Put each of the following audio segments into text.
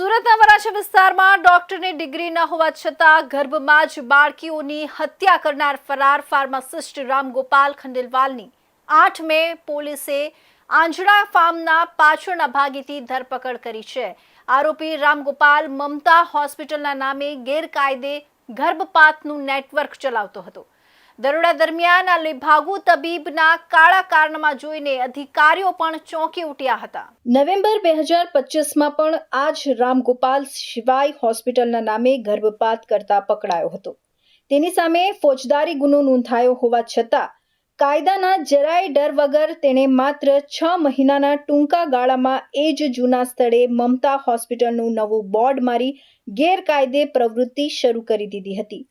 સુરતના વરાછા વિસ્તારમાં ડોક્ટરની ડિગ્રી ન હોવા છતાં ગર્ભમાં જ બાળકીઓની હત્યા કરનાર ફરાર ફાર્માસિસ્ટ રામગોપાલ ખંડેલવાલની 8 મે પોલીસે આંજણા ફાર્મના પાછળના ભાગેથી ધરપકડ કરી છે। આરોપી રામગોપાલ મમતા હોસ્પિટલના નામે ગેરકાયદે ગર્ભપાતનું નેટવર્ક ચલાવતો હતો। દરોડા દરમિયાન આ લેભાગુ તબીબના કાળા કારનામા જોઈને અધિકારીઓ પણ ચોંકી ઉઠ્યા હતા। નવેમ્બર 2025માં પણ આ જ રામગોપાલ શિવાય હોસ્પિટલના નામે ગર્ભપાત કરતા પકડાયો હતો। તેની સામે ફોજદારી ગુનો નોંધાયો હોવા છતાં કાયદાના જરાય ડર વગર તેણે માત્ર 6 મહિનાના ટૂંકા ગાળામાં એ જ જૂના સ્થળે મમતા હોસ્પિટલનું નવું બોર્ડ મારી ગેરકાયદે પ્રવૃત્તિ શરૂ કરી દીધી હતી।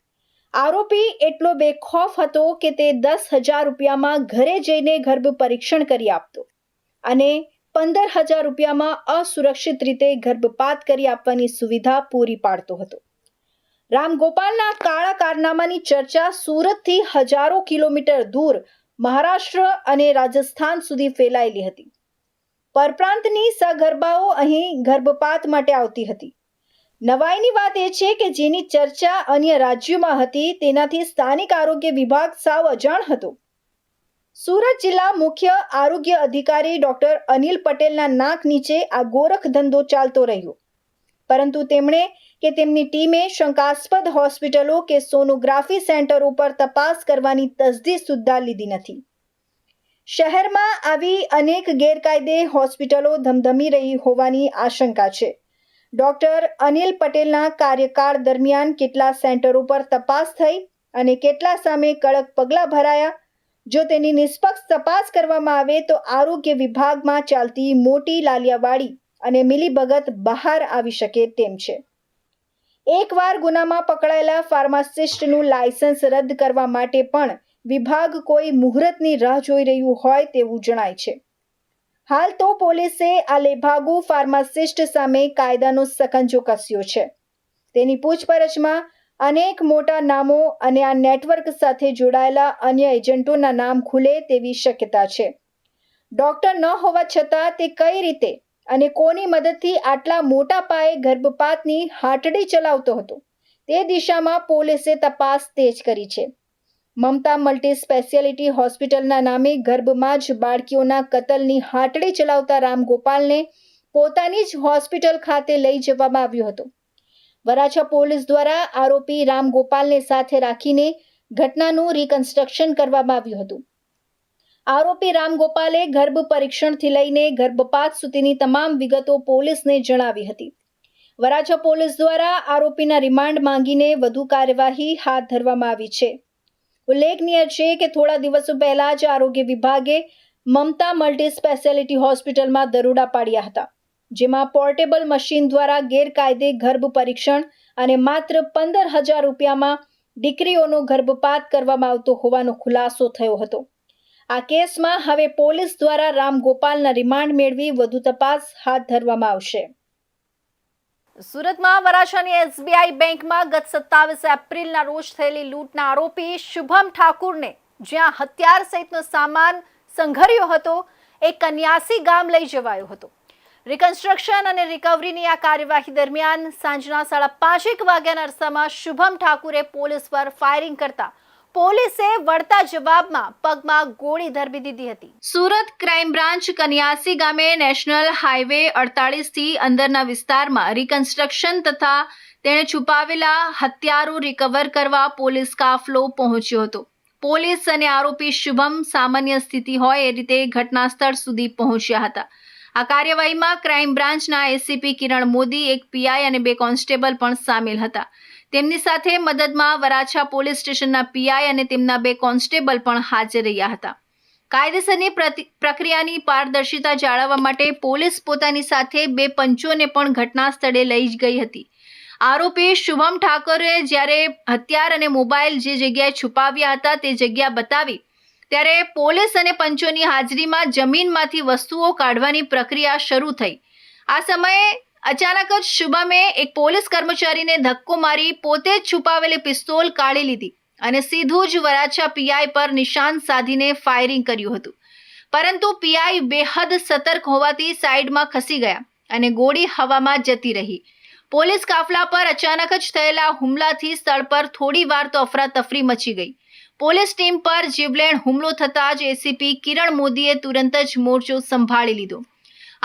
આરોપી એટલો બેખૌફ હતો કે તે 10,000 રૂપિયામાં ઘરે જઈને ગર્ભ પરીક્ષણ કરી આપતો અને 15,000 રૂપિયામાં અસુરક્ષિત રીતે ગર્ભપાત કરી આપવાની સુવિધા પૂરી પાડતો હતો। રામગોપાલના કાળા કારનામાની ચર્ચા સુરતથી હજારો કિલોમીટર દૂર મહારાષ્ટ્ર અને રાજસ્થાન સુધી ફેલાયેલી હતી। પરપ્રાંતની સગર્ભાઓ અહીં ગર્ભપાત માટે આવતી હતી। નવાઈની વાત એ છે કે જેની ચર્ચા અન્ય રાજ્યોમાં હતી તેનાથી સ્થાનિક આરોગ્ય વિભાગ સાવ અજાણ હતો। સુરત જિલ્લા મુખ્ય આરોગ્ય અધિકારી ડોક્ટર અનિલ પટેલના નાક નીચે આ ગોરખ ધંધો ચાલતો રહ્યો, પરંતુ તેમણે કે તેમની ટીમે શંકાસ્પદ હોસ્પિટલો કે સોનોગ્રાફી સેન્ટરો પર તપાસ કરવાની તસદી સુદ્ધા લીધી નથી। શહેરમાં આવી અનેક ગેરકાયદે હોસ્પિટલો ધમધમી રહી હોવાની આશંકા છે। ડોક્ટર અનિલ પટેલના કાર્યકાળ દરમિયાન કેટલા સેન્ટરો પર તપાસ થઈ અને કેટલા સામે કડક પગલાં ભરાયા? જો તેની નિષ્પક્ષ તપાસ કરવામાં આવે તો આરોગ્ય વિભાગમાં ચાલતી મોટી લાલિયાવાડી અને મિલીભગત બહાર આવી શકે તેમ છે। એકવાર ગુનામાં પકડાયેલા ફાર્માસિસ્ટનું લાયસન્સ રદ કરવા માટે પણ વિભાગ કોઈ મુહૂર્તની રાહ જોઈ રહ્યું હોય તેવું જણાય છે। હાલ તો પોલીસે આ લેભાગુ ફાર્માસિસ્ટ સામે કાયદાનો સકંજો કસ્યો છે। તેની પૂછપરછમાં અનેક મોટા નામો અને આ નેટવર્ક સાથે જોડાયેલા અન્ય એજન્ટોના નામ ખુલે તેવી શક્યતા છે। ડોક્ટર ન હોવા છતાં તે કઈ રીતે અને કોની મદદથી આટલા મોટા પાયે ગર્ભપાતની હાટડી ચલાવતો હતો તે દિશામાં પોલીસે તપાસ તેજ કરી છે। મમતા મલ્ટી સ્પેશિયાલિટી હોસ્પિટલના નામે ગર્ભમાં જ બાળકીઓના કતલની હાટડી ચલાવતા રામગોપાલને પોતાની જ હોસ્પિટલ ખાતે લઈ જવામાં આવ્યો હતો। વરાછા પોલીસ દ્વારા આરોપી રામગોપાલને સાથે રાખીને ઘટનાનું રિકન્સ્ટ્રક્શન કરવામાં આવ્યું હતું। આરોપી રામગોપાલે ગર્ભ પરીક્ષણથી લઈને ગર્ભપાત સુધીની તમામ વિગતો પોલીસને જણાવી હતી। વરાછા પોલીસ દ્વારા આરોપીના રિમાન્ડ માંગીને વધુ કાર્યવાહી હાથ ધરવામાં આવી છે। ઉલ્લેખનીય છે કે થોડા દિવસો પહેલા જ આરોગ્ય વિભાગે મમતા મલ્ટી સ્પેશિયાલિટી હોસ્પિટલમાં દરોડા પાડ્યા હતા, જેમાં પોર્ટેબલ મશીન દ્વારા ગેરકાયદે ગર્ભ પરીક્ષણ અને માત્ર 15,000 રૂપિયામાં દીકરીઓનો ગર્ભપાત કરવામાં આવતો હોવાનો ખુલાસો થયો હતો। આ કેસમાં હવે પોલીસ દ્વારા રામગોપાલના રિમાન્ડ મેળવી વધુ તપાસ હાથ ધરવામાં આવશે। સુરતમાં વરાછાની SBI બેંકમાં ગત 27 એપ્રિલના રોજ થયેલી લૂંટના આરોપી શુભમ ઠાકુરને જ્યાં હથિયાર સહિતનો સામાન સંઘર્યો હતો એ કન્યાસી ગામ લઈ જવાયો હતો। રિકન્સ્ટ્રક્શન અને રિકવરીની આ કાર્યવાહી દરમિયાન સાંજના 5:30 વાગ્યાના અરસામાં શુભમ ઠાકુરે પોલીસ પર ફાયરિંગ કરતા પોલીસે વળતા જવાબમાં પગમાં ગોળી ધરબી દીધી હતી। સુરત ક્રાઇમ બ્રાન્ચ કન્યાસી ગામે નેશનલ હાઈવે 48 થી અંદરના વિસ્તારમાં રિકન્સ્ટ્રક્શન તથા તેણે છુપાવેલા હથિયારો રિકવર કરવા પોલીસ કાફલો પહોંચ્યો હતો। પોલીસ અને આરોપી શુભમ સામાન્ય સ્થિતિ હોય એ રીતે ઘટના સ્થળ સુધી પહોંચ્યા હતા। આ કાર્યવાહીમાં ક્રાઇમ બ્રાન્ચના એસીપી કિરણ મોદી, એક પીઆઈ અને 2 કોન્સ્ટેબલ પણ સામેલ હતા। તેમની સાથે મદદમાં વરાછા પોલીસ સ્ટેશનના પીઆઈ અને તેમના 2 કોન્સ્ટેબલ પણ હાજર રહ્યા હતા। કાયદેસરની પ્રક્રિયાની પારદર્શિતા જાળવવા માટે પોલીસ પોતાની સાથે 2 પંચોને પણ ઘટના સ્થળે લઈ ગઈ હતી। આરોપી શુભમ ઠાકરે જ્યારે હથિયાર અને મોબાઈલ જે જગ્યાએ છુપાવ્યા હતા તે જગ્યા બતાવી ત્યારે પોલીસ અને પંચોની હાજરીમાં જમીનમાંથી વસ્તુઓ કાઢવાની પ્રક્રિયા શરૂ થઈ। આ સમયે અચાનક જ શુભમે એક પોલીસ કર્મચારીને ધક્કો મારી પોતે જ છુપાવેલી પિસ્તોલ કાઢી લીધી અને સીધું જ વરાછા પીઆઈ પર નિશાન સાધીને ફાયરિંગ કર્યું હતું, પરંતુ પીઆઈ બેહદ સતર્ક હોવાથી સાઈડમાં ખસી ગયા અને ગોળી હવામાં જતી રહી। પોલીસ કાફલા પર અચાનક જ થયેલા હુમલાથી સ્થળ પર થોડીવાર તો અફરાતફરી મચી ગઈ. પોલીસ ટીમ પર જીવલેણ હુમલો થતાં જ એસીપી કિરણ મોદીએ તુરંત જ મોરચો સંભાળી લીધો.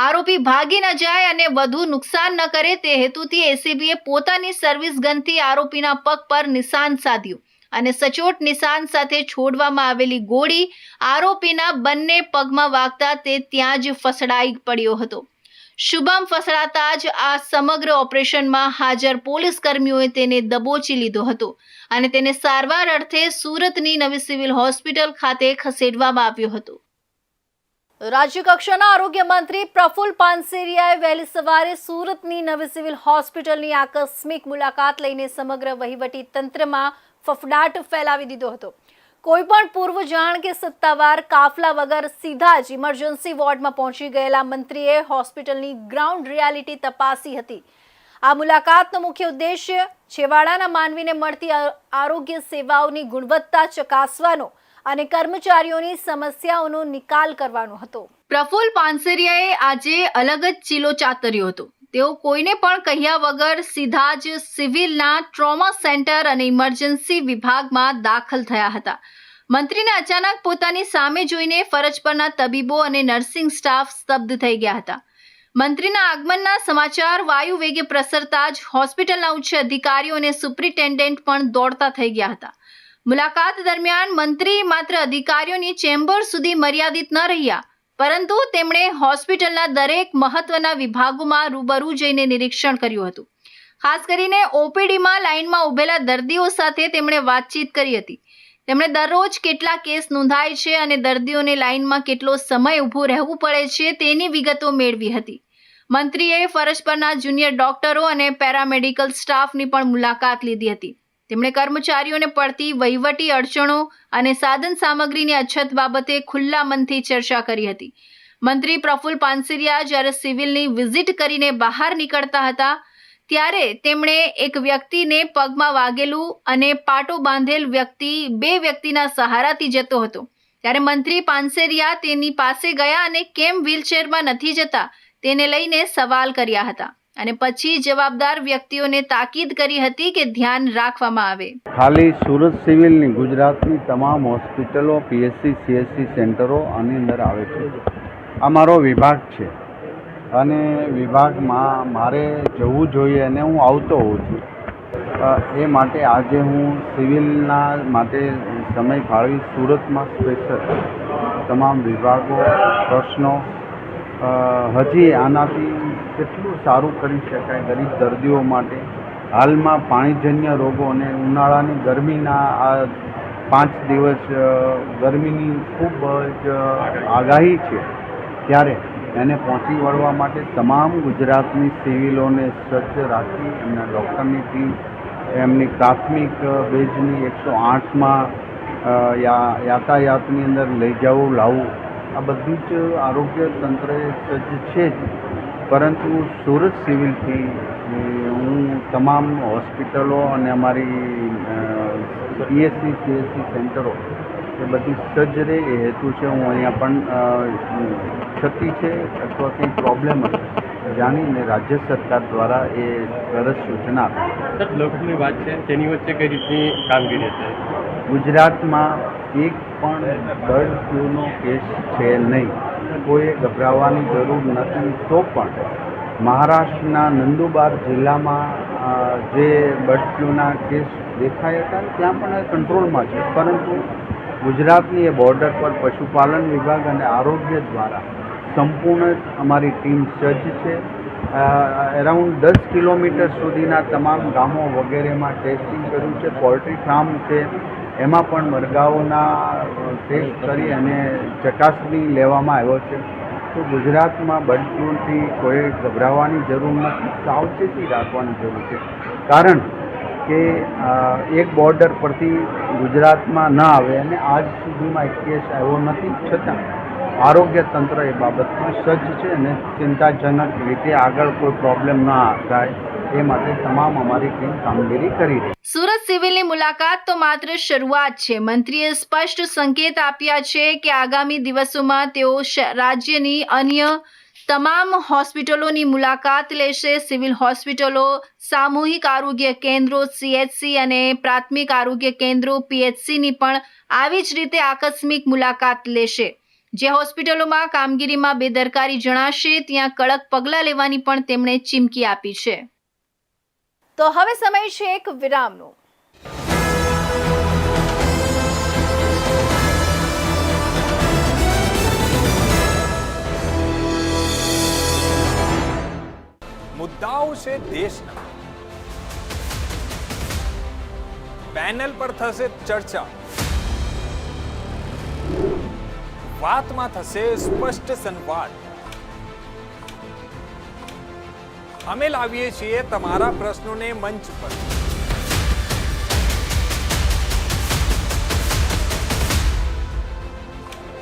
આરોપી ભાગી ન જાય અને વધુ નુકસાન ન કરે તે હેતુથી એસીબીએ પોતાની સર્વિસ ગનથી આરોપીના પગ પર નિશાન સાધ્યું અને સચોટ નિશાન સાથે છોડવામાં આવેલી ગોળી આરોપીના બંને પગમાં વાગતા તે ત્યાં જ ફસડાઈ પડ્યો હતો. શુભમ ફસડાતા જ આ સમગ્ર ઓપરેશનમાં હાજર પોલીસ કર્મીઓએ તેને દબોચી લીધો હતો અને તેને સારવાર અર્થે સુરતની નવી સિવિલ હોસ્પિટલ ખાતે ખસેડવામાં આવ્યો હતો. રાજ્યકક્ષાના આરોગ્ય મંત્રી પ્રફુલ પાનસેરિયાએ વહેલી સવારે સુરતની નવી સિવિલ હોસ્પિટલની આકસ્મિક મુલાકાત લઈને સમગ્ર વહીવટી તંત્રમાં ફફડાટ ફેલાવી દીધો હતો. કોઈ પણ પૂર્વ જાણ કે સત્તાવાર કાફલા વગર સીધા જ ઇમરજન્સી વોર્ડમાં પહોંચી ગયેલા મંત્રીએ હોસ્પિટલની ગ્રાઉન્ડ રિયાલિટી તપાસી હતી. આ મુલાકાતનો મુખ્ય ઉદ્દેશ્ય છેવાડાના માનવીને મળતી આરોગ્ય સેવાઓની ગુણવત્તા ચકાસવાનો અને કર્મચારીઓની સમસ્યાઓનો નિકાલ કરવાનો હતો. પ્રફુલ પાનસેરિયાએ આજે અલગ જ ચીલો ચાતર્યો હતો. તેઓ કોઈને પણ કહ્યા વગર સીધા જ સિવિલના ટ્રોમા સેન્ટર અને ઇમરજન્સી વિભાગમાં દાખલ થયા હતા. મંત્રીને અચાનક પોતાની સામે જોઈને ફરજ પરના તબીબો અને નર્સિંગ સ્ટાફ સ્તબ્ધ થઈ ગયા હતા. મંત્રીના આગમનના સમાચાર વાયુ વેગે પ્રસરતા જ હોસ્પિટલના ઉચ્ચ અધિકારીઓ અને સુપ્રિન્ટેન્ડન્ટ પણ દોડતા થઈ ગયા હતા. મુલાકાત દરમિયાન મંત્રી માત્ર અધિકારીઓની ચેમ્બર સુધી મર્યાદિત ન રહ્યા, પરંતુ તેમણે હોસ્પિટલના દરેક મહત્વના વિભાગોમાં રૂબરૂ જઈને નિરીક્ષણ કર્યું હતું. ખાસ કરીને ઓપીડીમાં લાઇનમાં ઉભેલા દર્દીઓ સાથે તેમણે વાતચીત કરી હતી. તેમણે દરરોજ કેટલા કેસ નોંધાય છે અને દર્દીઓને લાઇનમાં કેટલો સમય ઊભું રહેવું પડે છે તેની વિગતો મેળવી હતી. મંત્રીએ ફરજ પરના જુનિયર ડોક્ટરો અને પેરામેડિકલ સ્ટાફની પણ મુલાકાત લીધી હતી. તેમણે કર્મચારીઓને પડતી વહીવટી અડચણો અને સાધન સામગ્રીની અછત બાબતે ખુલ્લા મનથી ચર્ચા કરી હતી. મંત્રી પ્રફુલ પાનસેરિયા જ્યારે સિવિલની વિઝિટ કરીને બહાર નીકળતા હતા ત્યારે તેમણે એક વ્યક્તિને પગમાં વાગેલું અને પાટો બાંધેલ વ્યક્તિ બે વ્યક્તિના સહારાથી જતો હતો ત્યારે મંત્રી પાનસેરિયા તેની પાસે ગયા અને કેમ વ્હીલચેરમાં નથી જતા તેને લઈને સવાલ કર્યા હતા અને પછી જવાબદાર વ્યક્તિઓને તાકીદ કરી હતી કે ધ્યાન રાખવામાં આવે. ખાલી સુરત સિવિલની ગુજરાતની તમામ હોસ્પિટલો, પીએચસી, સીએચસી સેન્ટરો આની અંદર આવે છે. આ મારો વિભાગ છે અને વિભાગમાં મારે જવું જોઈએ અને હું આવતો હોઉં છું. એ માટે આજે હું સિવિલના માટે સમય ફાળવી સુરતમાં સ્પેશિયલ તમામ વિભાગો, પ્રશ્નો હજી આનાથી કેટલું સારું કરી શકાય ગરીબ દર્દીઓ માટે. હાલમાં પાણીજન્ય રોગો અને ઉનાળાની ગરમીના આ 5 દિવસ ગરમીની ખૂબ જ આગાહી છે ત્યારે એને પહોંચી વળવા માટે તમામ ગુજરાતની સિવિલોને સજ્જ રાખી એમના ડૉક્ટરની ટીમ એમની પ્રાથમિક બેઝની 108માં યાતાયાતની અંદર લઈ જવું લાવવું આ બધું જ આરોગ્ય તંત્રે સજ્જ છે જ. પરંતુ સુરત સિવિલથી હું તમામ હોસ્પિટલો અને અમારી પીએચસી, સીએચસી સેન્ટરો એ બધી સજ્જ રહે એ હેતુ છે. હું અહીંયા પણ ક્ષતિ છે અથવા કંઈ પ્રોબ્લેમ હશે જાણીને રાજ્ય સરકાર દ્વારા એ સરસ સૂચના આપી. સર, લોકની વાત છે તેની વચ્ચે કઈ રીતની કામગીરી છે? ગુજરાતમાં એક પણ બર્ડ ફ્લૂનો કેસ છે નહીં. કોઈએ ગભરાવાની જરૂર નથી. તો પણ મહારાષ્ટ્રના નંદુબાર જિલ્લામાં જે બર્ડ ફ્લૂના કેસ દેખાયા હતા ત્યાં પણ એ કંટ્રોલમાં છે. પરંતુ ગુજરાતની એ બોર્ડર પર પશુપાલન વિભાગ અને આરોગ્ય દ્વારા સંપૂર્ણ અમારી ટીમ સજ્જ છે. અરાઉન્ડ 10 કિલોમીટર સુધીના તમામ ગામો વગેરેમાં ટેસ્ટિંગ કર્યું છે. પોલ્ટ્રી ફાર્મ છે એમાં પણ મરઘાઓના ટેસ્ટ કરી અને ચકાસણી લેવામાં આવ્યો છે. તો ગુજરાતમાં બર્ડ ફ્લૂથી કોઈ ગભરાવાની જરૂર નથી, સાવચેતી રાખવાની જરૂર છે. કારણ કે એક બોર્ડર પરથી ગુજરાતમાં ન આવે અને આજ સુધીમાં એક કેસ આવ્યો નથી. છતાં આરોગ્ય તંત્ર એ બાબતમાં સજ્જ છે અને ચિંતાજનક રીતે આગળ કોઈ પ્રોબ્લેમ ન થાય એ માટે તમામ અમારી ટીમ કામગીરી કરી રહી. સુરત સિવિલની મુલાકાત તો માત્ર શરૂઆત છે. મંત્રીએ સ્પષ્ટ સંકેત આપ્યા છે કે આગામી દિવસોમાં તેઓ રાજ્યની અન્ય તમામ હોસ્પિટલોની મુલાકાત લેશે. સિવિલ હોસ્પિટલો, સામૂહિક આરોગ્ય કેન્દ્રો, CHC અને પ્રાથમિક આરોગ્ય કેન્દ્રો PHCની પણ આવી જ રીતે આકસ્મિક મુલાકાત લેશે. જે હોસ્પિટલોમાં કામગીરીમાં બેદરકારી જણાશે ત્યાં કડક પગલાં લેવાની પણ તેમણે ચીમકી આપી છે. તો હવે સમય છે એક વિરામનો. મુદ્દાઓ છે દેશના, પેનલ પર થશે ચર્ચા, વાતમાં થશે સ્પષ્ટ સંવાદ. અમે લાવીએ છીએ તમારા પ્રશ્નોને મંચ પર.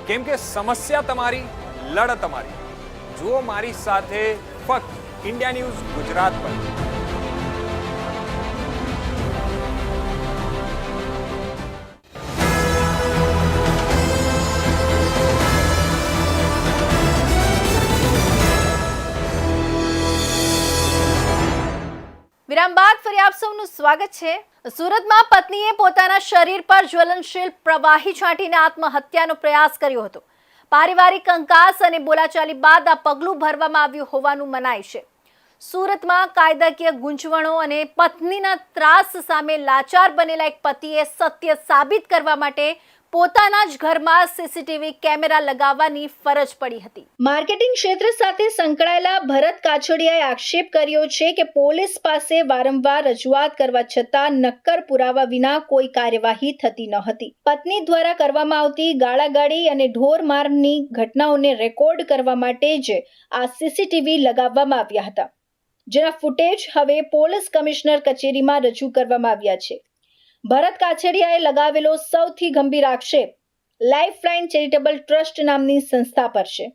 કેમ કે સમસ્યા તમારી, લડત અમારી. જુઓ મારી સાથે ફક્ત इंडिया न्यूज गुजरात पर. વિરામ બાદ ફરી આપ સૌનું સ્વાગત છે. સુરતમાં પત્નીએ પોતાના શરીર પર જ્વલનશીલ પ્રવાહી છાંટીને આત્મહત્યાનો પ્રયાસ કર્યો હતો. પારિવારિક કંકાસ અને બોલાચાલી બાદ આ પગલું ભરવામાં આવ્યું હોવાનું મનાય છે. સુરતમાં કાયદાકીય ગૂંચવણો અને પત્નીના ત્રાસ સામે લાચાર બનેલા એક પતિએ સત્ય સાબિત કરવા માટે પોતાના જ ઘરમાં CCTV કેમેરા લગાવવાની ફરજ પડી હતી. માર્કેટિંગ ક્ષેત્ર સાથે સંકળાયેલા ભરત કાછડિયાએ આક્ષેપ કર્યો છે કે પોલીસ પાસે વારંવાર રજૂઆત કરવા છતાં નક્કર પુરાવા વિના કોઈ કાર્યવાહી થતી ન હતી. પત્ની દ્વારા કરવામાં આવતી ગાળાગાળી અને ઢોરમારની ઘટનાઓને રેકોર્ડ કરવા માટે જ આ CCTV લગાવવામાં આવ્યા હતા, જેના ફૂટેજ હવે પોલીસ કમિશનર કચેરીમાં રજૂ કરવામાં આવ્યા છે. ભરત કાછડિયાએ લગાવેલો સૌથી ગંભીર આક્ષેપ લાઇફલાઇન ચેરિટેબલ ટ્રસ્ટ નામની સંસ્થા પર છે.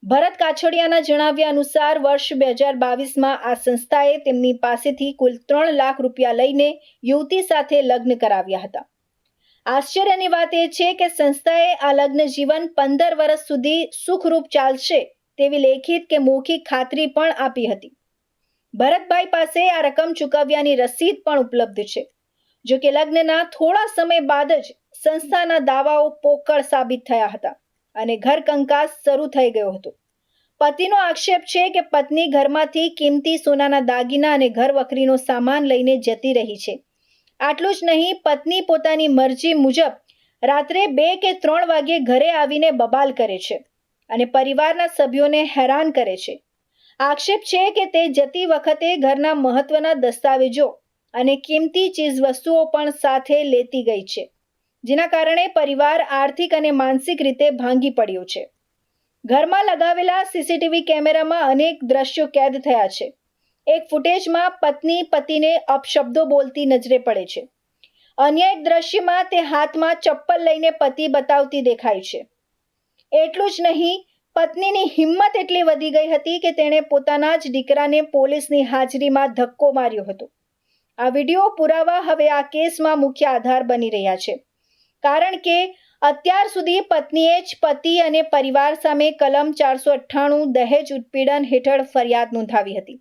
ભરત કાછડિયાના જણાવ્યા અનુસાર વર્ષ 2022માં આ સંસ્થાએ તેમની પાસેથી કુલ 3 લાખ રૂપિયા લઈને યુવતી સાથે લગ્ન કરાવ્યા હતા. આશ્ચર્યની વાત એ છે કે સંસ્થાએ આ લગ્ન જીવન 15 વર્ષ સુધી સુખરૂપ ચાલશે તેવી લેખિત કે મૌખિક ખાતરી પણ આપી હતી. ભરતભાઈ પાસે આ રકમ ચૂકવ્યાની રસીદ પણ ઉપલબ્ધ છે. જો કે લગ્નના થોડા સમય બાદ જ સંસ્થાના દાવાઓ પોકળ સાબિત થયા હતા અને ઘર કંકાસ શરૂ થઈ ગયો હતો. પતિનો આક્ષેપ છે કે પત્ની ઘરમાંથી કિંમતી સોનાના દાગીના અને ઘર વખરીનો સામાન લઈને જતી રહી છે. આટલું જ નહીં, પત્ની પોતાની મરજી મુજબ રાત્રે 2 કે 3 વાગે ઘરે આવીને બબાલ કરે છે અને પરિવારના સભ્યોને હેરાન કરે છે. આક્ષેપ છે કે તે જતી વખતે ઘરના મહત્વના દસ્તાવેજો અને કિંમતી ચીજ વસ્તુઓ પણ સાથે લેતી ગઈ છે, જેના કારણે પરિવાર આર્થિક અને માનસિક રીતે ભાંગી પડ્યો છે. ઘરમાં લગાવેલા CCTV કેમેરામાં અનેક દ્રશ્યો કેદ થયા છે. એક ફૂટેજમાં પત્ની પતિને અપશબ્દો બોલતી નજરે પડે છે. અન્ય એક દ્રશ્યમાં તે હાથમાં ચપ્પલ લઈને પતિ બતાવતી દેખાય છે. એટલું જ નહીં, પત્નીની હિંમત એટલી વધી ગઈ હતી કે તેણે પોતાના જ દીકરાને પોલીસની હાજરીમાં ધક્કો માર્યો હતો. આ વિડીયો પુરાવા હવે આ કેસમાં મુખ્ય આધાર બની રહ્યા છે, કારણ કે અત્યાર સુધી પત્નીએ જ પતિ અને પરિવાર સામે કલમ 498 દહેજ ઉત્પીડન હેઠળ ફરિયાદ નોંધાવી હતી.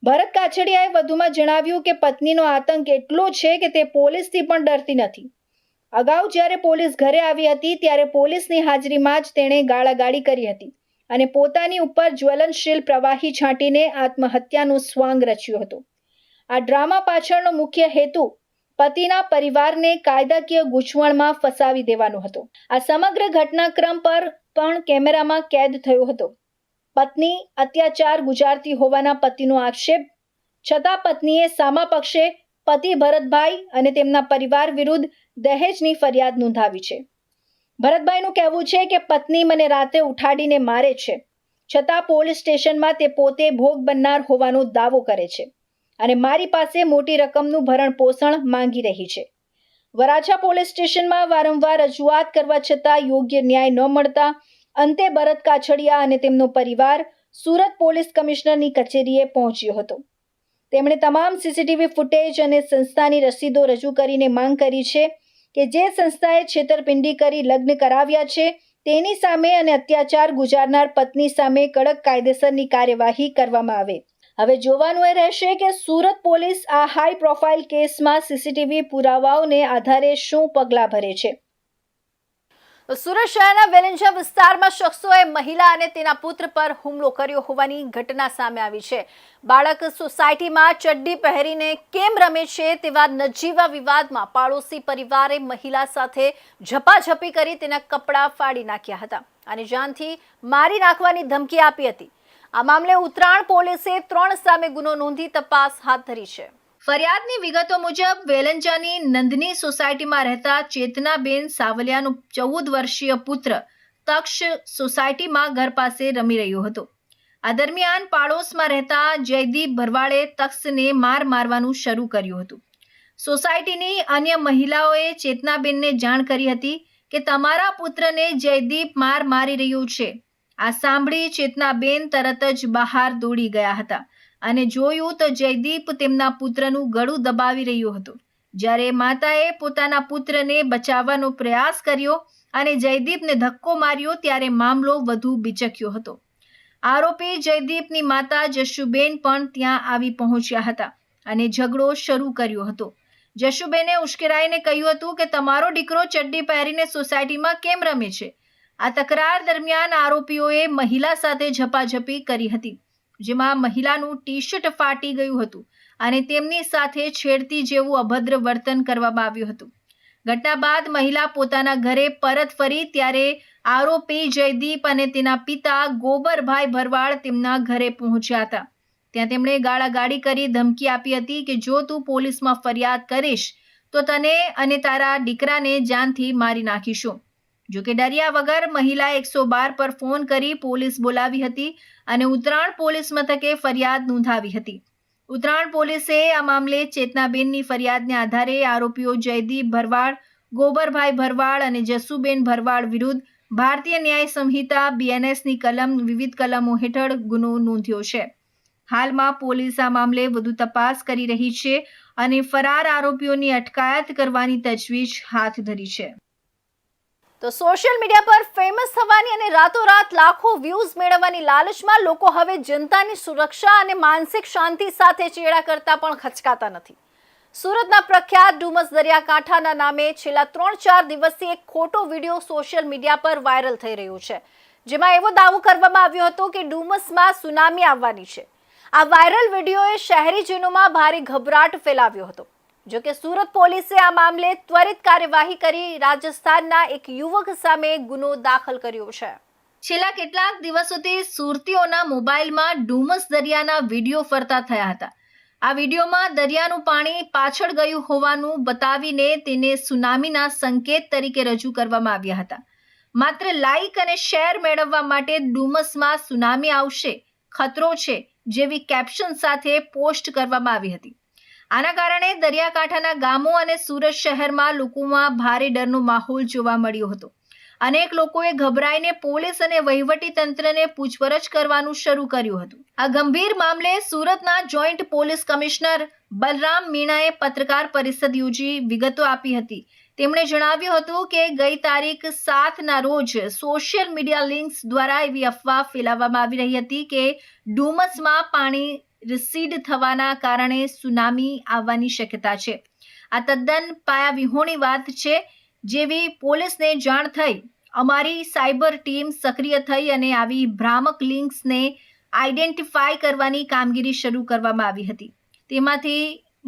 ભરત કાછડિયાએ વધુમાં જણાવ્યું કે પત્નીનો આતંક એટલો છે કે તે પોલીસથી પણ ડરતી નથી. અગાઉ જ્યારે પોલીસ ઘરે આવી હતી ત્યારે પોલીસની હાજરીમાં જ તેણે ગાળાગાળી કરી હતી અને પોતાની ઉપર જ્વલનશીલ પ્રવાહી છાંટીને આત્મહત્યાનો સ્વાંગ રચ્યો હતો. આ ડ્રામા પાછળનો મુખ્ય હેતુ પતિના પરિવારને કાયદાકીય ગૂંચવણમાં ફસાવી દેવાનો હતો. આ સમગ્ર ઘટનાક્રમ પર પણ કેમેરામાં કેદ થયો હતો. પત્ની અત્યાચાર ગુજારતી હોવાના પતિનો આક્ષેપ છતાં પત્નીએ સામા પક્ષે પતિ ભરતભાઈ અને તેમના પરિવાર વિરુદ્ધ દહેજની ફરિયાદ નોંધાવી છે. ભરતભાઈનું કહેવું છે કે પત્ની મને રાતે ઉઠાડીને મારે છે, છતાં પોલીસ સ્ટેશનમાં તે પોતે ભોગ બનનાર હોવાનો દાવો કરે છે અને મારી પાસે મોટી રકમનું ભરણ પોષણ માંગી રહી છે. વરાછા પોલીસ સ્ટેશનમાં વારંવાર રજૂઆત કરવા છતાં યોગ્ય ન્યાય ન મળતા અંતે ભરત કાછડિયા અને તેમનો પરિવાર સુરત પોલીસ કમિશનરની કચેરીએ પહોંચ્યો હતો. તેમણે તમામ CCTV ફૂટેજ અને સંસ્થાની રસીદો રજૂ કરીને માંગ કરી છે કે જે સંસ્થાએ છેતરપિંડી કરી લગ્ન કરાવ્યા છે તેની સામે અને અત્યાચાર ગુજારનાર પત્ની સામે કડક કાયદેસરની કાર્યવાહી કરવામાં આવે. હવે જોવાનું એ રહેશે કે સુરત પોલીસ આ હાઈ પ્રોફાઇલ કેસમાં સીસીટીવી પુરાવાઓને આધારે શું પગલાં ભરે છે. સુરત શહેરના વેલેન્જા વિસ્તારમાં શખ્સોએ મહિલા અને તેના પુત્ર પર હુમલો કર્યો હોવાની ઘટના સામે આવી છે. બાળક સોસાયટીમાં ચડ્ડી પહેરીને કેમ રમે છે તેવા નજીવા વિવાદમાં પાડોશી પરિવારે મહિલા સાથે ઝપાઝપી કરી તેના કપડાં ફાડી નાખ્યા હતા અને જાનથી મારી નાખવાની ધમકી આપી હતી. આ મામલે ઉત્તરાણ પોલીસે 3 સામે ગુનો નોંધી તપાસ હાથ ધરી છે. ફરિયાદની વિગતો મુજબ વેલંજાની નંદની સોસાયટીમાં રહેતા ચેતનાબેન સાવલિયાનો 14 વર્ષીય પુત્ર તક્ષ સોસાયટીમાં ઘર પાસે રમી રહ્યો હતો. આ દરમિયાન પાડોશમાં રહેતા જયદીપ ભરવાડે તક્ષને મારવાનું શરૂ કર્યું હતું. સોસાયટીની અન્ય મહિલાઓએ ચેતનાબેનને જાણ કરી હતી કે તમારા પુત્રને જયદીપ મારી રહ્યો છે. આ સાંભળી ચેતનાબેન તરત જ બહાર દોડી ગયા હતા અને જોયું તો જયદીપ તેમના પુત્રનું ગળું દબાવી રહ્યો હતો. જ્યારે માતાએ પોતાના પુત્રને બચાવવાનો પ્રયાસ કર્યો અને જયદીપને ધક્કો માર્યો ત્યારે મામલો વધુ બિચક્યો હતો. આરોપી જયદીપની માતા જશુબેન પણ ત્યાં આવી પહોંચ્યા હતા અને ઝઘડો શરૂ કર્યો હતો. જશુબેને ઉશ્કેરાઈને કહ્યું હતું કે તમારો દીકરો ચડ્ડી પહેરીને સોસાયટીમાં કેમ રમે છે. આ તકરાર દરમિયાન આરોપીઓએ મહિલા સાથે ઝપાઝપી કરી હતી, જેમાં મહિલાનું ટી શર્ટ ફાટી ગયું હતું અને તેમની સાથે છેડતી જેવું અભદ્ર વર્તન કરવામાં આવ્યું હતું. ઘટના બાદ મહિલા પોતાના ઘરે પરત ફરી ત્યારે આરોપી જયદીપ અને તેના પિતા ગોબરભાઈ ભરવાડ તેમના ઘરે પહોંચ્યા હતા. ત્યાં તેમણે ગાળાગાળી કરી ધમકી આપી હતી કે જો તું પોલીસમાં ફરિયાદ કરીશ તો તને અને તારા દીકરાને જાનથી મારી નાખીશું. જોકે ડર્યા વગર મહિલાએ 112 પર ફોન કરી પોલીસ બોલાવી હતી અને ઉત્તરાણ પોલીસ મથકે ફરિયાદ નોંધાવી હતી. ઉત્તરાણ પોલીસે આ મામલે ચેતનાબેનની ફરિયાદને આધારે આરોપીઓ જયદીપ ભરવાડ, ગોબરભાઈ ભરવાડ અને જસુબેન ભરવાડ વિરુદ્ધ ભારતીય ન્યાય સંહિતા BNSની વિવિધ કલમો હેઠળ ગુનો નોંધ્યો છે. હાલમાં પોલીસ આ મામલે વધુ તપાસ કરી રહી છે અને ફરાર આરોપીઓની અટકાયત કરવાની તજવીજ હાથ ધરી છે. તો સોશિયલ મીડિયા પર ફેમસ થવાની અને રાતોરાત લાખો વ્યૂઝ મેળવવાની લાલચમાં લોકો હવે જનતાની સુરક્ષા અને માનસિક શાંતિ સાથે ચેડા કરતા પણ ખચકાતા નથી. સુરતના પ્રખ્યાત ડુમસ દરિયાકાંઠાના નામે છેલ્લા 3-4 દિવસથી એક ખોટો વિડીયો સોશિયલ મીડિયા પર વાયરલ થઈ રહ્યો છે, જેમાં એવો દાવો કરવામાં આવ્યો હતો કે ડુમસમાં સુનામી આવવાની છે. આ વાયરલ વિડીયોએ શહેરીજનોમાં ભારે ગભરાટ ફેલાવ્યો હતો. જોકે સુરત પોલીસે આ મામલે ત્વરિત કાર્યવાહી કરી રાજસ્થાનના એક યુવક સામે ગુનો દાખલ કર્યો છે. છેલ્લા કેટલાક દિવસોથી સુરતીઓના મોબાઈલમાં ડુમસ દરિયાના વિડીયો ફરતા થયા હતા. આ વિડીયોમાં દરિયાનું પાણી પાછળ ગયું હોવાનું બતાવીને તેને સુનામીના સંકેત તરીકે રજૂ કરવામાં આવ્યા હતા. માત્ર લાઈક અને શેર મેળવવા માટે ડુમસમાં સુનામી આવશે, ખતરો છે જેવી કેપ્શન સાથે પોસ્ટ કરવામાં આવી હતી. આના કારણે દરિયાકાંઠાના ગામો અને સુરત શહેરમાં લોકોમાં ભારે ડરનો માહોલ જોવા મળ્યો હતો. અનેક લોકોએ ગભરાઈને પોલીસ અને વહીવટી તંત્રને પૂછપરછ કરવાનું શરૂ કર્યું હતું. આ ગંભીર મામલે સુરતના જોઈન્ટ પોલીસ કમિશનર બલરામ મીણાએ પત્રકાર પરિષદ યોજી વિગતો આપી હતી. તેમણે જણાવ્યું હતું કે ગઈ તારીખ 7ના રોજ સોશિયલ મીડિયા લિંક્સ દ્વારા એવી અફવા ફેલાવવામાં આવી રહી હતી કે ડુમસમાં પાણી રિસીડ થવાના કારણે સુનામી આવવાની શક્યતા છે. આ તદ્દન પાયાવિહોણી વાત છે. જેવી પોલીસને જાણ થઈ, અમારી સાયબર ટીમ સક્રિય થઈ અને આવી ભ્રામક લિંક્સને આઈડેન્ટિફાઈ કરવાની કામગીરી શરૂ કરવામાં આવી હતી. તેમાંથી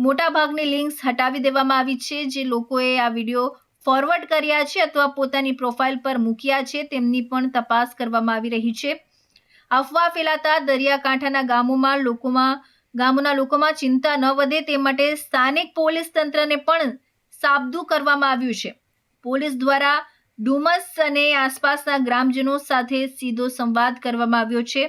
મોટાભાગની લિંક્સ હટાવી દેવામાં આવી છે. જે લોકોએ આ વિડીયો ફોરવર્ડ કર્યા છે અથવા પોતાની પ્રોફાઇલ પર મૂક્યા છે તેમની પણ તપાસ કરવામાં આવી રહી છે. અફવા ફેલાતા દરિયાકાંઠાના ગામોના લોકોમાં ચિંતા ન વધે તે માટે સ્થાનિક પોલીસ તંત્રને પણ સાબદું કરવામાં આવ્યું છે. પોલીસ દ્વારા ડુમસ અને આસપાસના ગ્રામજનો સાથે સીધો સંવાદ કરવામાં આવ્યો છે.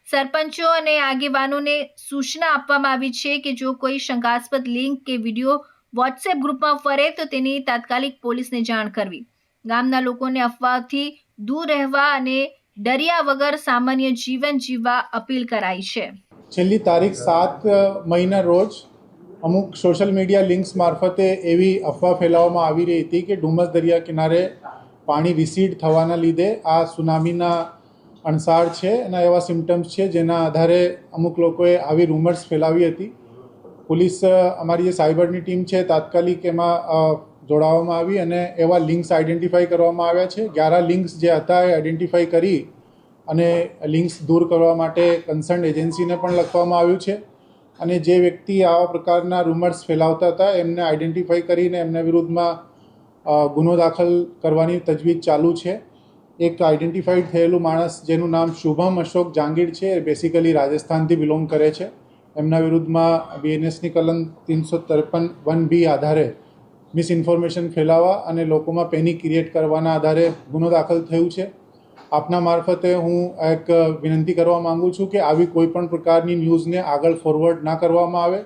સરપંચો અને આગેવાનોને સૂચના આપવામાં આવી છે કે જો કોઈ શંકાસ્પદ લિંક કે વિડીયો વોટ્સએપ ગ્રુપમાં ફરે તો તેની તાત્કાલિક પોલીસને જાણ કરવી. ગામના લોકોને અફવાથી દૂર રહેવા અને ડર્યા વગર સામાન્ય જીવન જીવવા અપીલ કરાઈ છે. છેલ્લી તારીખ 7 મઈના રોજ અમુક સોશિયલ મીડિયા લિંક્સ મારફતે એવી અફવા ફેલાવવામાં આવી રહી હતી કે ડુમસ દરિયા કિનારે પાણી રિસીડ થવાના લીધે આ સુનામીના અણસાર છે અને એવા સિમ્ટમ્સ છે જેના આધારે અમુક લોકોએ આવી રૂમર્સ ફેલાવી હતી. પોલીસ અમારી જે સાયબરની ટીમ છે તાત્કાલિક એમાં જોડાવવામાં આવી અને એવા લિંક્સ આઈડેન્ટિફાઈ કરવામાં આવ્યા છે. 11 લિંક્સ જે હતા એ આઈડેન્ટિફાઈ કરી અને લિંક્સ દૂર કરવા માટે કન્સર્ન એજન્સીને પણ લખવામાં આવ્યું છે અને જે વ્યક્તિ આવા પ્રકારના રૂમર્સ ફેલાવતા હતા એમને આઈડેન્ટિફાઈ કરીને એમના વિરુદ્ધમાં ગુનો દાખલ કરવાની તજવીજ ચાલુ છે. એક આઈડેન્ટિફાઈડ થયેલું માણસ જેનું નામ શુભમ અશોક જાંગીર છે એ બેસિકલી રાજસ્થાનથી બિલોંગ કરે છે. એમના વિરુદ્ધમાં બીએનએસની કલમ 353(1)B આધારે મિસઇન્ફોર્મેશન ફેલાવવા અને લોકોમાં પેનિક ક્રિએટ કરવાના આધારે ગુનો દાખલ થયું છે. આપના મારફતે હું એક વિનંતી કરવા માગું છું કે આવી કોઈ પણ પ્રકારની ન્યૂઝને આગળ ફોરવર્ડ ના કરવામાં આવે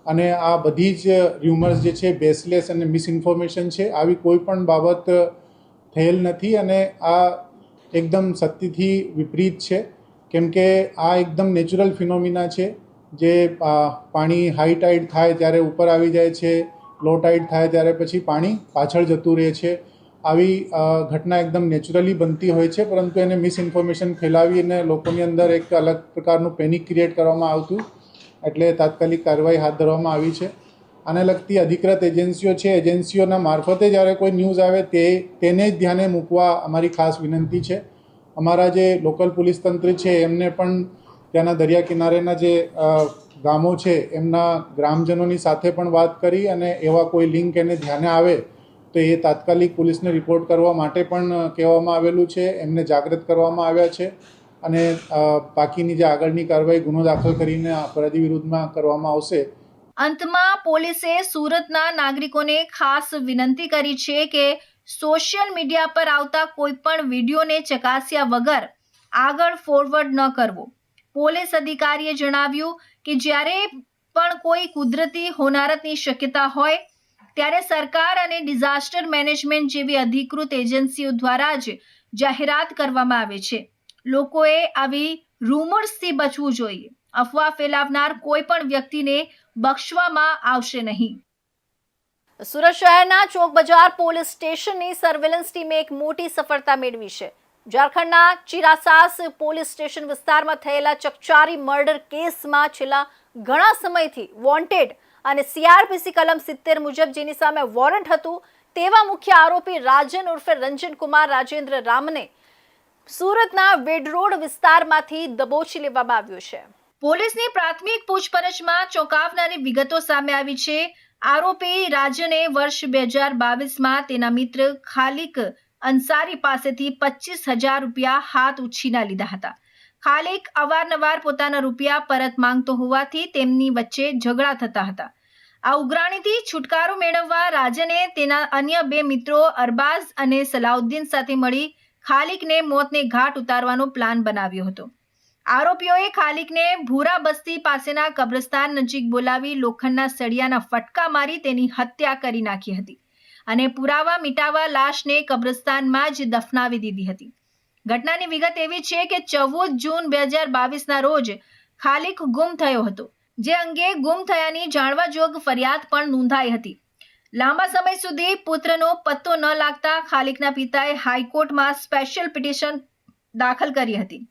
અને આ બધી જ ર્યુમર્સ જે છે બેસલેસ અને મિસઇન્ફોર્મેશન છે. આવી કોઈ પણ બાબત થયેલ નથી અને આ એકદમ સત્યથી વિપરીત છે કેમ કે આ એકદમ નેચરલ ફિનોમિના છે જે પાણી હાઈ ટાઈડ થાય ત્યારે ઉપર આવી જાય છે, લો ટાઈડ થાય ત્યારે પછી પાણી પાછળ જતું રહે છે. આવી ઘટના એકદમ નેચરલી બનતી હોય છે પરંતુ એને મિસઇન્ફોર્મેશન ફેલાવીને લોકોની અંદર એક અલગ પ્રકારનું પેનિક ક્રિએટ કરવામાં આવતું એટલે તાત્કાલિક કાર્યવાહી હાથ ધરવામાં આવી છે. આને લગતી અધિકૃત એજન્સીઓ છે એજન્સીઓના મારફતે જ્યારે કોઈ ન્યૂઝ આવે તેને જ ધ્યાને મૂકવા અમારી ખાસ વિનંતી છે. અમારા જે લોકલ પોલીસ તંત્ર છે એમને પણ ત્યાંના દરિયા કિનારેના જે ગામો છે એમના ગ્રામજનોની સાથે પણ વાત કરી અને એવા કોઈ લિંક એને ધ્યાને આવે તો એ તાત્કાલિક પોલીસને રિપોર્ટ કરવા માટે પણ કહેવામાં આવેલું છે. એમને જાગૃત કરવામાં આવ્યા છે અને બાકીની જે આગળની કાર્યવાહી ગુનો દાખલ કરીને અપરાધી વિરુદ્ધમાં કરવામાં આવશે. અંતમાં પોલીસે સુરતના નાગરિકોને ખાસ વિનંતી કરી છે કે સોશિયલ મીડિયા પર આવતા કોઈ પણ વિડીયોને ચકાસ્યા વગર આગળ ફોરવર્ડ ન કરવો. પોલીસ અધિકારીએ જણાવ્યું કે જ્યારે પણ કોઈ કુદરતી હોનારતની શક્યતા હોય ત્યારે સરકાર અને ડિઝાસ્ટર મેનેજમેન્ટ જેવી અધિકૃત એજન્સીઓ દ્વારા જ જાહેરાત કરવામાં આવે છે. લોકોએ આવી રૂમર્સથી બચવું જોઈએ. અફવા ફેલાવનાર કોઈ પણ વ્યક્તિને બક્ષવામાં આવશે નહીં. સુરત શહેરના ચોક બજાર પોલીસ સ્ટેશનની સર્વેલન્સ ટીમે એક મોટી સફળતા મેળવી છે. ઝારખંડના ચિરાસાસ પોલીસ સ્ટેશન વિસ્તારમાં થયેલા ચકચારી મર્ડર કેસમાં છેલ્લા ઘણા સમયથી વોન્ટેડ અને CRPC કલમ 70 મુજબ જેની સામે વોરંટ હતું તેવા મુખ્ય આરોપી રાજન ઉર્ફે રંજન કુમાર રાજેન્દ્ર રામને સુરતના વેડરોડ વિસ્તારમાંથી દબોચી લેવામાં આવ્યો છે. પોલીસની પ્રાથમિક પૂછપરછમાં ચોંકાવનારી વિગતો સામે આવી છે. આરોપી રાજને વર્ષ 2022માં તેના મિત્ર ખાલિક અંસારી પાસેથી 25,000 રૂપિયા હાથ ઉછીના લીધા હતા. ખાલિક અવારનવાર પોતાના રૂપિયા પરત માંગતો હોવાથી તેમની વચ્ચે ઝઘડા થતા હતા. આ ઉઘરાણીથી છુટકારો મેળવવા રાજને તેના અન્ય 2 મિત્રો અરબાઝ અને સલાઉદ્દીન સાથે મળી ખાલિકને મોતને ઘાટ ઉતારવાનો પ્લાન બનાવ્યો હતો. આરોપીઓએ ખાલિકને ભૂરા બસ્તી પાસેના કબ્રસ્તાન નજીક બોલાવી લોખંડના સળિયાના ફટકા મારી તેની હત્યા કરી નાખી હતી અને પુરાવા મિટાવવા લાશને કબ્રસ્તાનમાં જ દફનાવી દીધી હતી. ઘટનાની વિગત એવી છે કે 14 જૂન 2022ના રોજ ખાલિક ગુમ થયો હતો, જે અંગે ગુમ થયાની જાણવા જોગ ફરિયાદ પણ નોંધાઈ હતી. લાંબા સમય સુધી પુત્રનો પત્તો ન લાગતા ખાલિકના પિતાએ હાઈકોર્ટમાં સ્પેશિયલ પિટિશન દાખલ કરી હતી.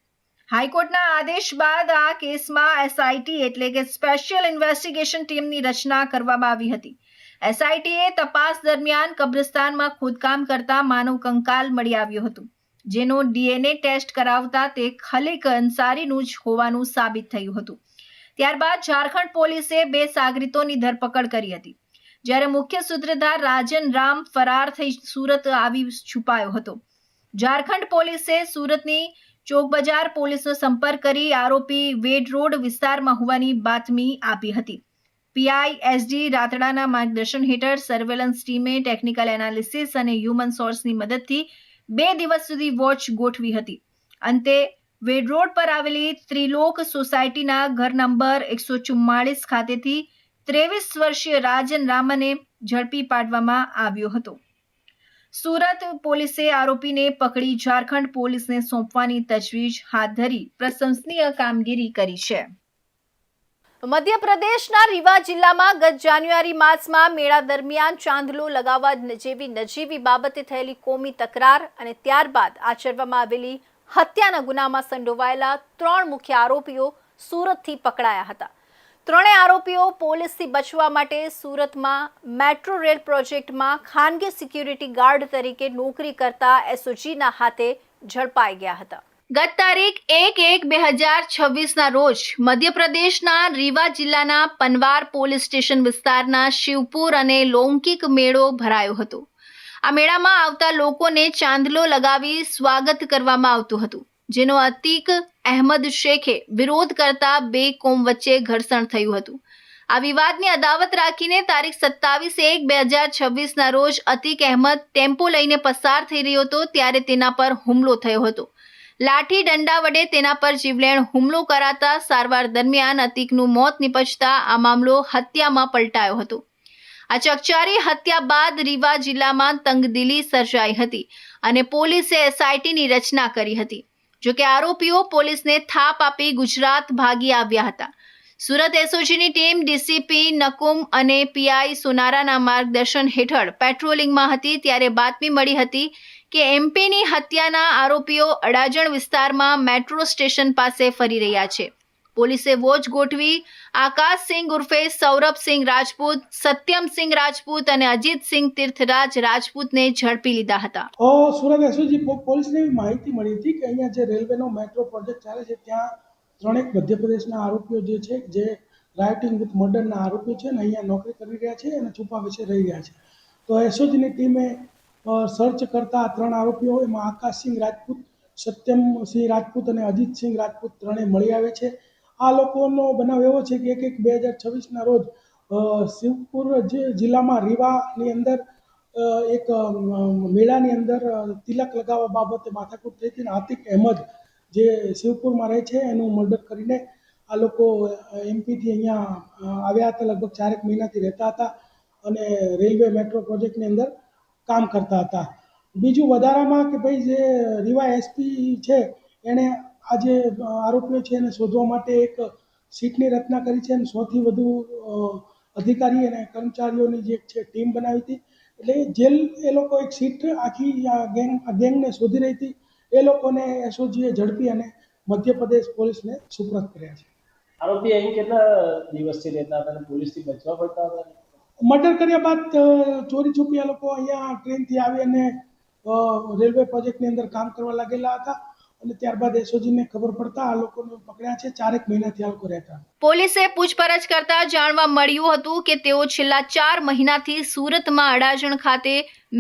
હાઈકોર્ટના આદેશ બાદ આ કેસમાં SIT એટલે કે સ્પેશિયલ ઇન્વેસ્ટિગેશન ટીમની રચના કરવામાં આવી હતી. SITએ તપાસ દરમિયાન કબ્રસ્તાનમાં ખોદકામ કરતા માનવ કંકાલ મળી આવ્યું હતું, જેનો DNA ટેસ્ટ કરાવતા તે ખાલિક અંસારીનું જ હોવાનું સાબિત થયું હતું. ત્યારબાદ ઝારખંડ પોલીસે 2 સાગરીતોની ધરપકડ કરી હતી, જ્યારે મુખ્ય સૂત્રધાર રાજન રામ ફરાર થઈ સુરત આવી છુપાયો હતો. ઝારખંડ પોલીસે સુરતની ચોક બજાર પોલીસનો સંપર્ક કરી આરોપી વેડ રોડ વિસ્તારમાં હોવાની બાતમી આપી હતી. PISD રાતડાના માર્ગદર્શન હેઠળ સર્વેલન્સ ટીમે ટેકનિકલ એનાલિસિસ અને હ્યુમન સોર્સની મદદથી 2 દિવસ સુધી વોચ ગોઠવી હતી. અંતે વેડ રોડ પર આવેલી ત્રિલોક સોસાયટીના ઘર નંબર 144 ખાતેથી 23 વર્ષીય રાજન રામને ઝડપી પાડવામાં આવ્યો હતો. સુરત પોલીસે આરોપીને પકડી ઝારખંડ પોલીસને સોંપવાની તજવીજ હાથ ધરી પ્રશંસનીય કામગીરી કરી છે. મધ્યપ્રદેશના રીવા જિલ્લામાં ગત જાન્યુઆરી માસમાં મેળા દરમિયાન ચાંદલો લગાવવા જેવી નજીવી બાબતે થયેલી કોમી તકરાર અને ત્યારબાદ આચરવામાં આવેલી હત્યાના ગુનામાં સંડોવાયેલા 3 મુખ્ય આરોપીઓ સુરતથી પકડાયા હતા. ત્રણેય આરોપીઓ પોલીસથી બચવા માટે સુરતમાં મેટ્રો રેલ પ્રોજેક્ટમાં ખાનગી સિક્યુરિટી ગાર્ડ તરીકે નોકરી કરતા એસઓજીના હાથે ઝડપાઈ ગયા હતા. ગત તારીખ 1/1/2026ના રોજ મધ્યપ્રદેશના રીવા જિલ્લાના પનવાર પોલીસ સ્ટેશન વિસ્તારના શિવપુર અને લૌકિક મેળો ભરાયો હતો. આ મેળામાં આવતા લોકોને ચાંદલો લગાવી સ્વાગત કરવામાં આવતું હતું, જેનો અતીક અહેમદ શેખે વિરોધ કરતા 2 કોમ વચ્ચે ઘર્ષણ થયું હતું. આ વિવાદની અદાવત રાખીને તારીખ 27/1/2026ના રોજ અતીક અહેમદ ટેમ્પો લઈને પસાર થઈ રહ્યો હતો ત્યારે તેના પર હુમલો થયો હતો. લાઠી દંડા વડે તેના પર જીવલેણ હુમલો કરાતા સારવાર દરમિયાન અતીકનું મોત નિપજતા આ મામલો હત્યામાં પલટાયો હતો. આ ચકચારી હત્યા બાદ રીવા જિલ્લામાં તંગદિલી સર્જાઈ હતી અને પોલીસે એસઆઈટીની રચના કરી હતી. જોકે આરોપીઓ પોલીસને થાપ આપી ગુજરાત ભાગી આવ્યા હતા. સુરત એસઓજીની ટીમ ડીસીપી નકુમ અને પીઆઈ સોનારાના માર્ગદર્શન હેઠળ પેટ્રોલિંગમાં હતી ત્યારે બાતમી મળી હતી કે એમપીની હત્યાના આરોપીઓ અડાજણ વિસ્તારમાં મેટ્રો સ્ટેશન પાસે ફરી રહ્યા છે. પોલીસે વોચ ગોઠવી આકાશસિંહ ઉર્ફે સૌરભસિંહ રાજપૂત, સત્યમસિંહ રાજપૂત અને અજીતસિંહ તીર્થરાજ રાજપૂતને ઝડપી લીધા હતા. સુરત એસઓજી પોલીસને એવી માહિતી મળી હતી કે અહીંયા જે રેલવેનો મેટ્રો પ્રોજેક્ટ ચાલે છે ત્યાં 3 મધ્યપ્રદેશના આરોપીઓ જે છે જે રાઇટિંગ વિથ મર્ડરના આરોપીઓ છે અને અહીંયા નોકરી કરી રહ્યા છે અને છુપા વેશે રહી રહ્યા છે. તો એસઓજીની ટીમે સર્ચ કરતા 3 આરોપીઓ એમાં આકાશસિંહ રાજપૂત, સત્યમસિંહ રાજપૂત અને અજીતસિંહ રાજપૂત 3 મળી આવે છે. આ લોકોનો બનાવ એવો છે કે 1/1/2026ના રોજ શિવપુર જિલ્લામાં રીવાની અંદર એક મેળાની અંદર તિલક લગાવવા બાબતે માથાકૂટ થઈ હતી અને અતીક અહેમદ જે શિવપુરમાં રહે છે એનું મર્ડર કરીને આ લોકો એમપીથી અહીંયા આવ્યા હતા. લગભગ 4 મહિનાથી રહેતા હતા અને રેલવે મેટ્રો પ્રોજેક્ટની અંદર કામ કરતા હતા. બીજું વધારામાં કે ભાઈ જે રીવા એસપી છે એણે આ જે આરોપીઓ છે એને શોધવા માટે એક સીટની રચના કરી છે અને 100થી વધુ અધિકારી અને કર્મચારીઓની જે છે ટીમ બનાવી હતી. એટલે જેલ એ લોકો એક સીટ આખી ગેંગને શોધી રહી હતી. એ લોકોને એસઓજીએ ઝડપી અને મધ્યપ્રદેશ પોલીસને સુપ્રત કર્યા છે. આરોપી અહીં કેટલા દિવસથી રહેતા હતા અને પોલીસથી બચવા પડતા હતા? મર્ડર કર્યા બાદ ચોરી છુપી આ લોકો અહીંયા ટ્રેનથી આવી અને રેલવે પ્રોજેક્ટની અંદર કામ કરવા લાગેલા હતા અને ત્યારબાદ એસઓજીને ખબર પડતા આ લોકોને પકડ્યા છે. 4 મહિનાથી આ લોકો રહેતા. પોલીસે પૂછપરછ કરતા જાણવા મળ્યું હતું કે તેઓ છેલ્લા 4 મહિનાથી સુરતમાં અડાજણ ખાતે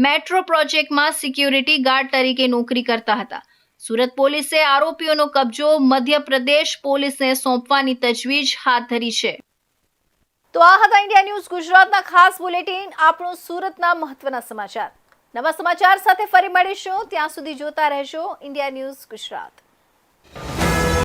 મેટ્રો પ્રોજેક્ટમાં સિક્યુરિટી ગાર્ડ તરીકે નોકરી કરતા હતા. સુરત પોલીસે આરોપીઓનો કબજો મધ્યપ્રદેશ પોલીસને સોંપવાની તજવીજ હાથ ધરી છે. તો આ હતા ઇન્ડિયા ન્યૂઝ ગુજરાતના ખાસ બુલેટિન, આપણું સુરતના મહત્વના સમાચાર. નવા સમાચાર સાથે ફરી મળીશું. ત્યાં સુધી જોતા રહેજો ઇન્ડિયા ન્યૂઝ ગુજરાત.